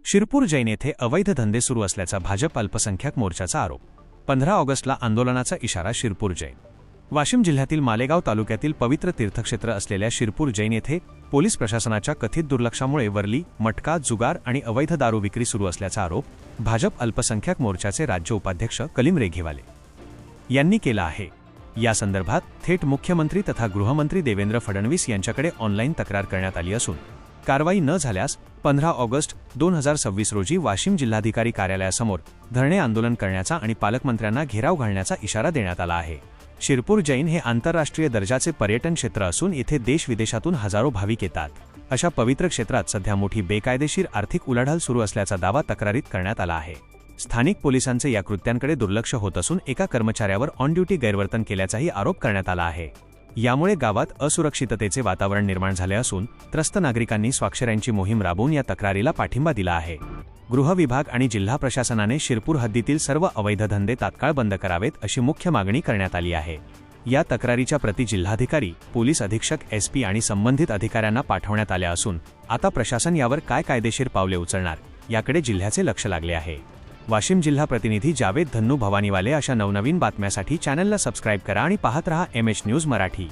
शिरपूर जैन येथे अवैध धंदे सुरू असल्याचा भाजप अल्पसंख्याक मोर्चाचा आरोप. 15 ऑगस्टला आंदोलनाचा इशारा. शिरपूर जैन. वाशिम जिल्ह्यातील मालेगाव तालुक्यातील पवित्र तीर्थक्षेत्र असलेल्या शिरपूर जैन येथे पोलीस प्रशासनाच्या कथित दुर्लक्षामुळे वरली, मटका, जुगार आणि अवैध दारू विक्री सुरू असल्याचा आरोप भाजप अल्पसंख्याक मोर्चाचे राज्य उपाध्यक्ष कलीम रेघेवाले यांनी केला आहे. या संदर्भात थेट मुख्यमंत्री तथा गृहमंत्री देवेंद्र फडणवीस यांच्याकडे ऑनलाईन तक्रार करण्यात आली असून कारवाई न झाल्यास 15 ऑगस्ट 2026 रोजी वाशिम जिल्हाधिकारी कार्यालयासमोर धरणे आंदोलन करण्याचा आणि पालकमंत्र्यांना घेराव घालण्याचा इशारा देण्यात आला आहे. शिरपूर जैन हे आंतरराष्ट्रीय दर्जाचे पर्यटन क्षेत्र असून येथे देश-विदेशातून हजारो भाविक येतात. अशा पवित्र क्षेत्रात सध्या मोठी बेकायदेशीर आर्थिक उलाढाल सुरू असल्याचा दावा तक्रारीत करण्यात आला आहे. स्थानिक पोलिसांचे या कृत्यांकडे दुर्लक्ष होत असून एका कर्मचाऱ्यावर ऑन ड्युटी गैरवर्तन केल्याचाही आरोप करण्यात आला आहे. यामुळे गावात असुरक्षिततेचे वातावरण निर्माण झाले असून त्रस्त नागरिकांनी स्वाक्षऱ्यांची मोहीम राबवून या तक्रारीला पाठिंबा दिला आहे. गृह विभाग आणि जिल्हा प्रशासनाने शिरपूर हद्दीतील सर्व अवैध धंदे तात्काळ बंद करावेत अशी मुख्य मागणी करण्यात आली आहे. या तक्रारीच्या प्रति जिल्हाधिकारी, पोलीस अधीक्षक, SP आणि संबंधित अधिकाऱ्यांना पाठवण्यात आल्या असून आता प्रशासन यावर काय कायदेशीर पावले उचलणार याकडे जिल्ह्याचे लक्ष लागले आहे. वाशिम जिल्हा प्रतिनिधी जावेद धन्नू भवानीवाले. अशा नवनवीन बातम्यासाठी चॅनलला सबस्क्राईब करा आणि पाहत रहा MH न्यूज मराठी.